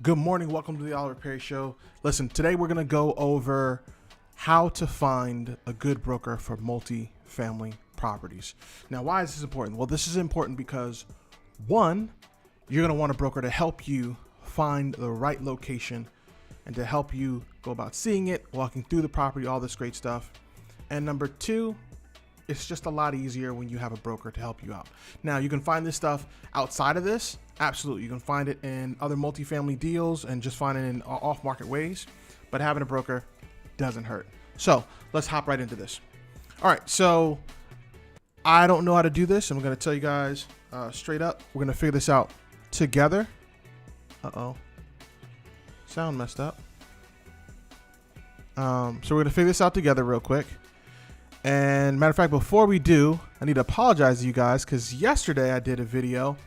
Good morning. Welcome to the Oliver Perry Show. Listen, today we're going to go over how to find a good broker for multifamily properties. Now, why is this important? Well, this is important because, one, you're going to want a broker to help you find the right location and to help you go about seeing it, walking through the property, all this great stuff. And number two, it's just a lot easier when you have a broker to help you out. Now, you can find this stuff outside of this. Absolutely. You can find it in other multifamily deals and just find it in off-market ways. But having a broker doesn't hurt. So let's hop right into this. All right. So I don't know how to do this. I'm going to tell you guys straight up. We're going to figure this out together. Uh-oh. Sound messed up. So we're going to figure this out together real quick. And matter of fact, before we do, I need to apologize to you guys because yesterday I did a video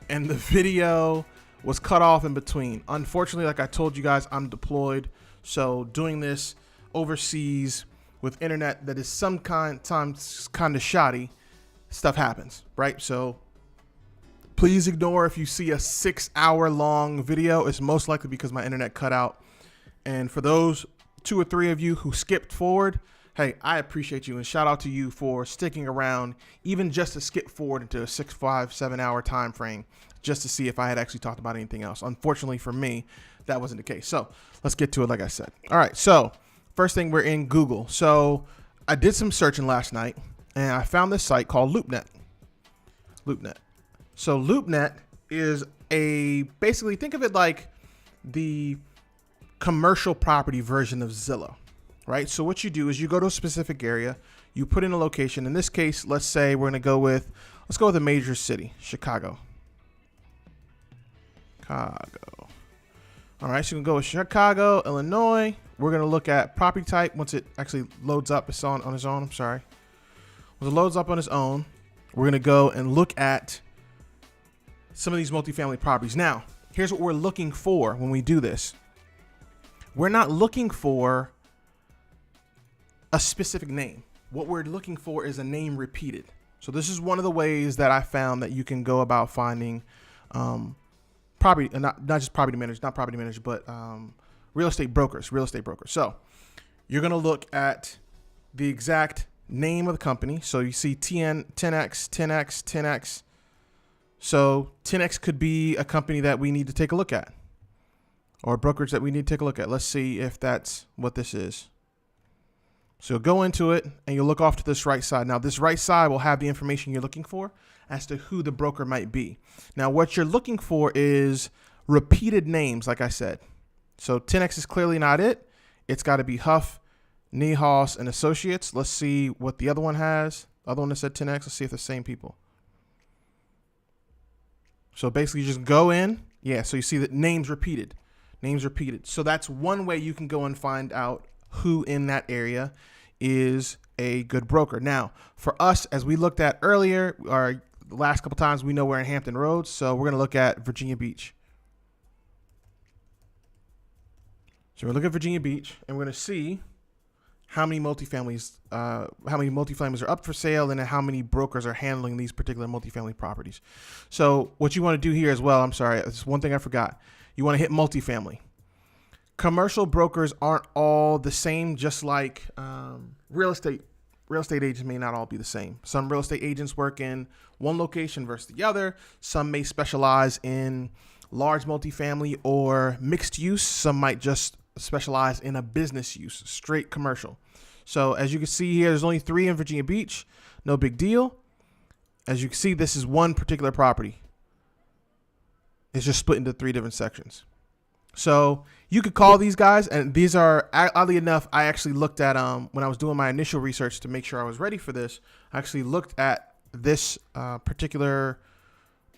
and the video was cut off in between. Unfortunately, like I told you guys, I'm deployed. So doing this overseas with internet that is sometimes kind of shoddy, stuff happens, right? So please ignore if you see a 6-hour long video. It's most likely because my internet cut out. And for those 2 or 3 of you who skipped forward, hey, I appreciate you and shout out to you for sticking around, even just to skip forward into a 6, 5, 7 hour time frame just to see if I had actually talked about anything else. Unfortunately for me, that wasn't the case. So let's get to it, like I said. All right, so first thing, we're in Google. So I did some searching last night and I found this site called Loopnet. Loopnet. So Loopnet is basically think of it like the commercial property version of Zillow. Right. So what you do is you go to a specific area, you put in a location. In this case, let's say we're going to go with a major city, Chicago. All right. So you can go with Chicago, Illinois. We're going to look at property type. Once it actually loads up, it's on its own. I'm sorry. Once it loads up on its own, we're going to go and look at some of these multifamily properties. Now, here's what we're looking for when we do this. We're not looking for a specific name. What we're looking for is a name repeated. So this is one of the ways that I found that you can go about finding property, not just property managers, but real estate brokers. So you're going to look at the exact name of the company. So you see 10X. So 10X could be a company that we need to take a look at, or a brokerage that we need to take a look at. Let's see if that's what this is. So go into it and you'll look off to this right side. Now this right side will have the information you're looking for as to who the broker might be. Now what you're looking for is repeated names, like I said. So 10X is clearly not it. It's got to be Huff, Niehaus, and Associates. Let's see what the other one has. The other one that said 10X. Let's see if they're the same people. So basically you just go in. Yeah, so you see that names repeated. So that's one way you can go and find out who in that area is a good broker. Now, for us, as we looked at earlier, or the last couple times, we know we're in Hampton Roads, so we're going to look at Virginia Beach. So we're looking at Virginia Beach, and we're going to see how many multifamilies are up for sale, and how many brokers are handling these particular multifamily properties. So what you want to do here as well, I'm sorry, it's one thing I forgot. You want to hit multifamily. Commercial brokers aren't all the same, just like real estate agents may not all be the same. Some real estate agents work in one location versus the other. Some may specialize in large multifamily or mixed use. Some might just specialize in a business use, straight commercial. So as you can see here, there's only 3 in Virginia Beach. No big deal. As you can see, this is one particular property. It's just split into 3 different sections. So you could call these guys, and these are, oddly enough, I actually looked at, when I was doing my initial research to make sure I was ready for this, I actually looked at this particular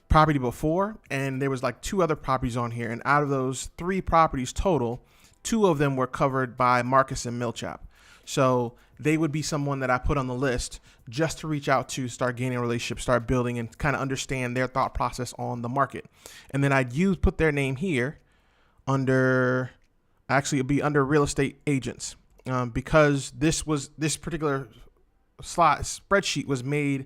property before, and there was like 2 other properties on here. And out of those 3 properties total, 2 of them were covered by Marcus and Millchap. So they would be someone that I put on the list just to reach out to, start gaining a relationship, start building, and kind of understand their thought process on the market. And then I'd put their name here under, actually it'd be under real estate agents, because this particular spreadsheet was made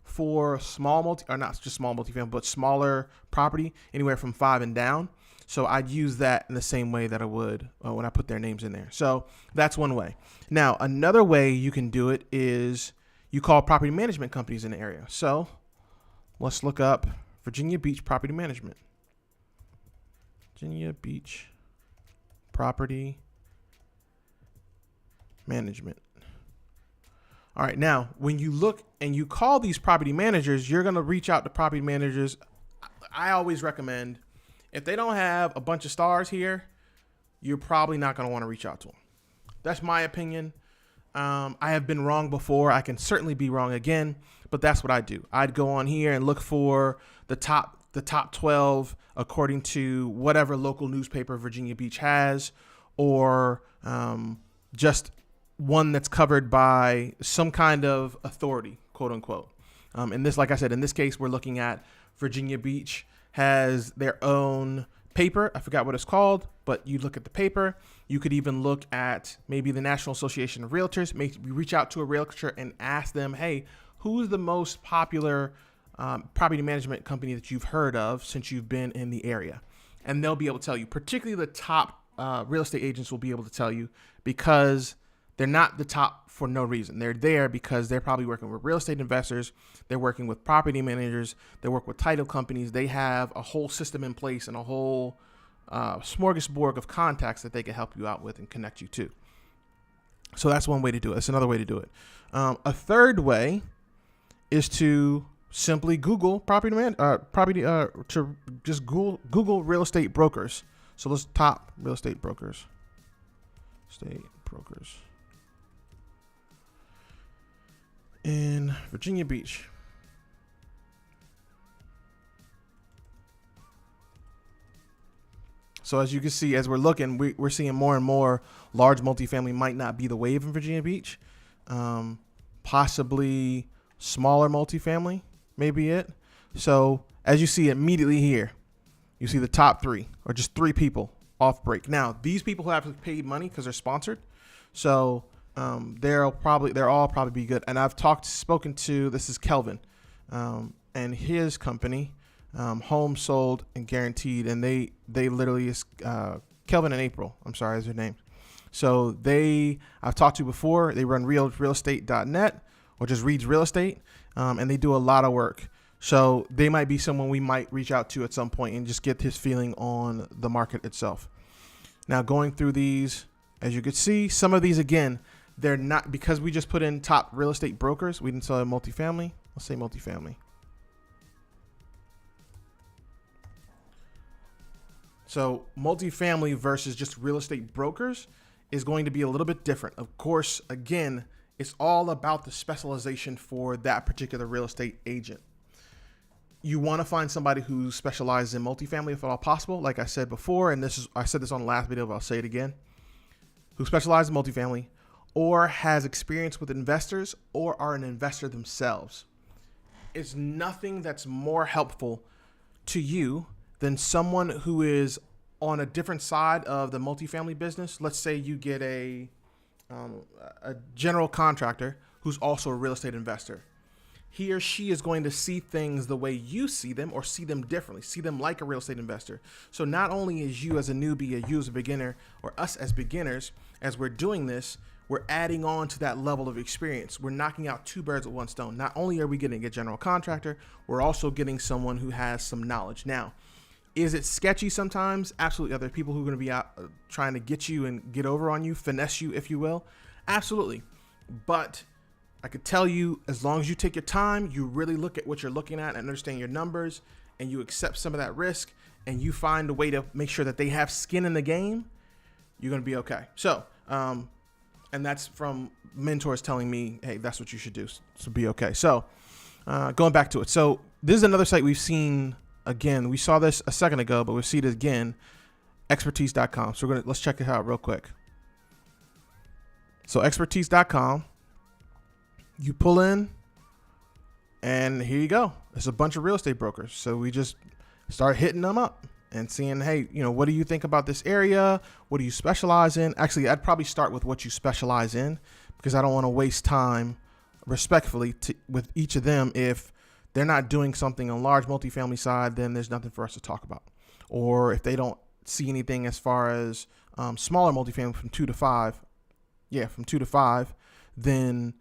for small not just small multifamily, but smaller property, anywhere from 5 and down. So I'd use that in the same way that I would when I put their names in there. So that's one way. Now, another way you can do it is you call property management companies in the area. So let's look up Virginia Beach Property Management. Virginia Beach Property Management. All right, now when you look and you call these property managers, you're going to reach out to property managers. I always recommend, if they don't have a bunch of stars here, you're probably not going to want to reach out to them. That's my opinion. I have been wrong before. I can certainly be wrong again, but that's what I do. I'd go on here and look for the top 12 according to whatever local newspaper Virginia Beach has, or just one that's covered by some kind of authority, quote unquote. And this, like I said, in this case, we're looking at Virginia Beach has their own paper. I forgot what it's called, but you look at the paper. You could even look at maybe the National Association of Realtors. Maybe reach out to a realtor and ask them, hey, who's the most popular property management company that you've heard of since you've been in the area? And they'll be able to tell you. Particularly the top real estate agents will be able to tell you, because they're not the top for no reason. They're there because they're probably working with real estate investors. They're working with property managers. They work with title companies. They have a whole system in place and a whole smorgasbord of contacts that they can help you out with and connect you to. So that's one way to do it. That's another way to do it. A third way is to simply Google to just Google real estate brokers. So let's top real estate brokers. In Virginia Beach. So as you can see, as we're looking, we're seeing more and more large multifamily might not be the wave in Virginia Beach. Possibly smaller multifamily may be it. So as you see immediately here, you see the top 3 or just 3 people off break. Now, these people who have paid money because they're sponsored. So they'll all probably be good. And I've spoken to, this is Kelvin, and his company, Home Sold and Guaranteed, and they literally is Kelvin and April. I'm sorry, is their name. So I've talked to before. They run realestate.net, or just reads real estate, and they do a lot of work. So they might be someone we might reach out to at some point and just get his feeling on the market itself. Now, going through these, as you could see, some of these, again, they're not, because we just put in top real estate brokers. We didn't sell multifamily. Let's say multifamily. So multifamily versus just real estate brokers is going to be a little bit different. Of course, again, it's all about the specialization for that particular real estate agent. You want to find somebody who specializes in multifamily if at all possible. Like I said before, and I said this on the last video, but I'll say it again, who specialize in multifamily or has experience with investors or are an investor themselves. It's nothing that's more helpful to you than someone who is on a different side of the multifamily business. Let's say you get a general contractor who's also a real estate investor. He or she is going to see things the way you see them, or see them differently, see them like a real estate investor. So not only is you as a newbie, or you as a beginner, or us as beginners, as we're doing this, we're adding on to that level of experience. We're knocking out 2 birds with 1 stone. Not only are we getting a general contractor, we're also getting someone who has some knowledge. Now, is it sketchy sometimes? Absolutely. Are there people who are going to be out trying to get you and get over on you, finesse you, if you will? Absolutely. But I could tell you, as long as you take your time, you really look at what you're looking at and understand your numbers, and you accept some of that risk, and you find a way to make sure that they have skin in the game, you're going to be okay. So, and that's from mentors telling me, hey, that's what you should do, so be okay. So going back to it. So this is another site we've seen again. We saw this a second ago, but we'll see it again, expertise.com. So let's check it out real quick. So expertise.com, you pull in, and here you go. There's a bunch of real estate brokers. So we just start hitting them up and seeing, hey, what do you think about this area? What do you specialize in? Actually, I'd probably start with what you specialize in, because I don't want to waste time respectfully with each of them. If they're not doing something on large multifamily side, then there's nothing for us to talk about. Or if they don't see anything as far as smaller multifamily from 2 to 5, from 2 to 5, then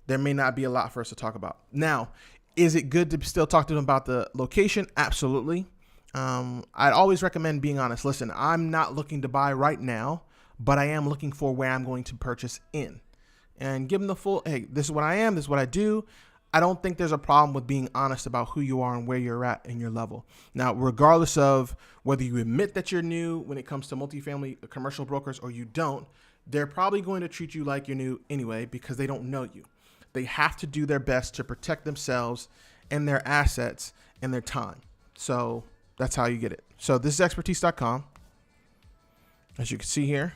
there may not be a lot for us to talk about. Now, is it good to still talk to them about the location? Absolutely. I'd always recommend being honest. Listen, I'm not looking to buy right now, but I am looking for where I'm going to purchase in. And give them the full, hey, this is what I am, this is what I do. I don't think there's a problem with being honest about who you are and where you're at in your level. Now, regardless of whether you admit that you're new when it comes to multifamily commercial brokers or you don't, they're probably going to treat you like you're new anyway because they don't know you. They have to do their best to protect themselves and their assets and their time. So that's how you get it. So this is expertise.com. As you can see here,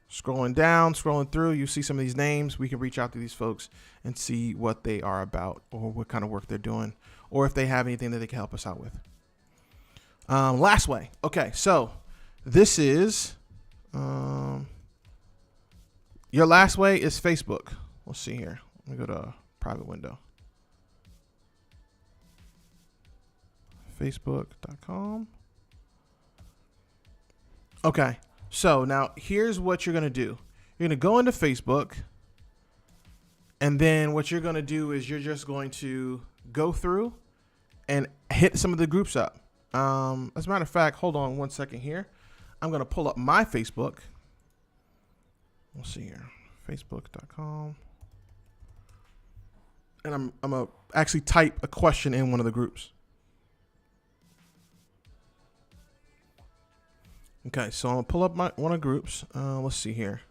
scrolling down, scrolling through, you see some of these names. We can reach out to these folks and see what they are about or what kind of work they're doing or if they have anything that they can help us out with. Last way. Okay, so this is your last way is Facebook. Let's see here. Let me go to private window. Facebook.com. Okay. So now here's what you're going to do. You're going to go into Facebook. And then what you're going to do is you're just going to go through and hit some of the groups up. As a matter of fact, hold on one second here. I'm going to pull up my Facebook. We'll see here. Facebook.com. And I'm going to actually type a question in one of the groups. Okay, so I'm going to pull up one of the groups. Let's see here.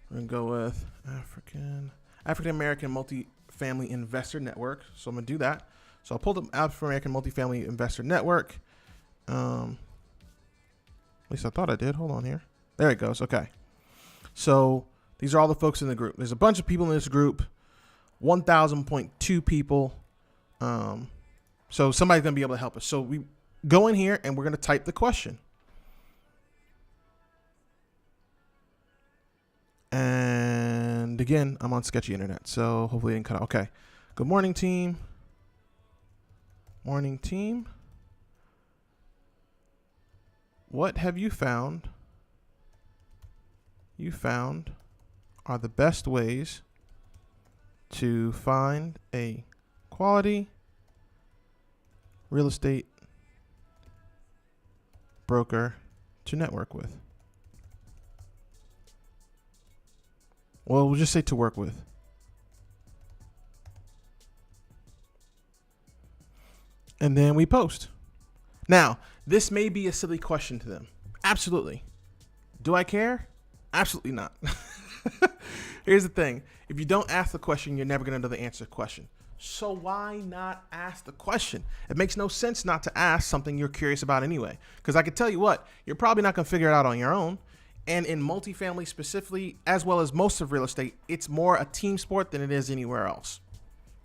We're going to go with African American Multifamily Investor Network. So I'm going to do that. So I'll pull the African American Multifamily Investor Network. At least I thought I did. Hold on here. There it goes. Okay. So these are all the folks in the group. There's a bunch of people in this group. 1,000.2 people. So somebody's going to be able to help us. So we go in here and we're going to type the question. And again, I'm on sketchy internet, so hopefully it didn't cut out. Okay. Good morning, team. Morning, team. What have you found? You found are the best ways to find a quality real estate broker to network with. Well, we'll just say to work with. And then we post. Now, this may be a silly question to them. Absolutely. Do I care? Absolutely not. Here's the thing. If you don't ask the question, you're never going to know the answer to the question. So why not ask the question? It makes no sense not to ask something you're curious about anyway. Because I can tell you what, you're probably not going to figure it out on your own. And in multifamily specifically, as well as most of real estate, it's more a team sport than it is anywhere else.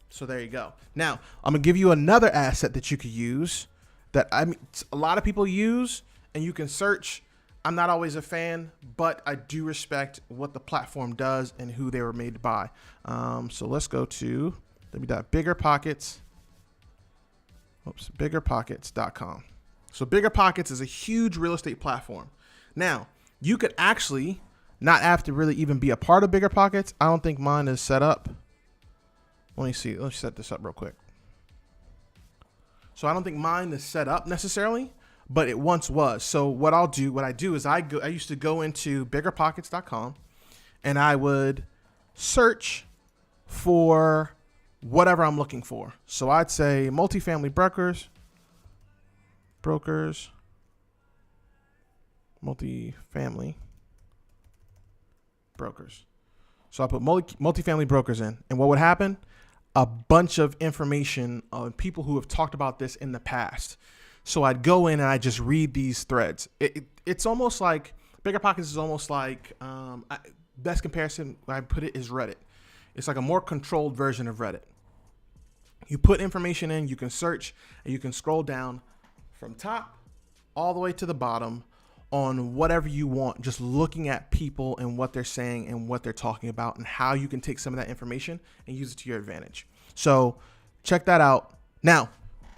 So there you go. Now, I'm going to give you another asset that you could use that a lot of people use, and you can search. I'm not always a fan, but I do respect what the platform does and who they were made by. So let's go to biggerpockets.com. So BiggerPockets is a huge real estate platform. Now, you could actually not have to really even be a part of BiggerPockets. I don't think mine is set up. Let me see. Let's set this up real quick. So I don't think mine is set up necessarily, but it once was. So what I do is I used to go into biggerpockets.com and I would search for whatever I'm looking for. So I'd say multifamily brokers, multifamily brokers. So I put multifamily brokers in, and what would happen? A bunch of information on people who have talked about this in the past. So I'd go in and I just read these threads. It's almost like BiggerPockets is almost like best comparison I put it is Reddit. It's like a more controlled version of Reddit. You put information in, you can search, and you can scroll down from top all the way to the bottom on whatever you want, just looking at people and what they're saying and what they're talking about and how you can take some of that information and use it to your advantage. So check that out. Now,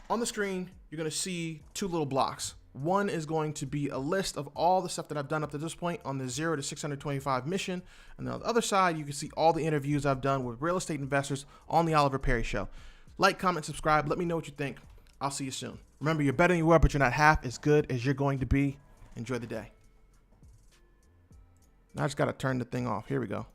on the screen, you're going to see two little blocks. One is going to be a list of all the stuff that I've done up to this point on the 0 to 625 mission. And on the other side, you can see all the interviews I've done with real estate investors on the Oliver Perry Show. Like, comment, subscribe. Let me know what you think. I'll see you soon. Remember, you're better than you were, but you're not half as good as you're going to be. Enjoy the day. Now I just got to turn the thing off. Here we go.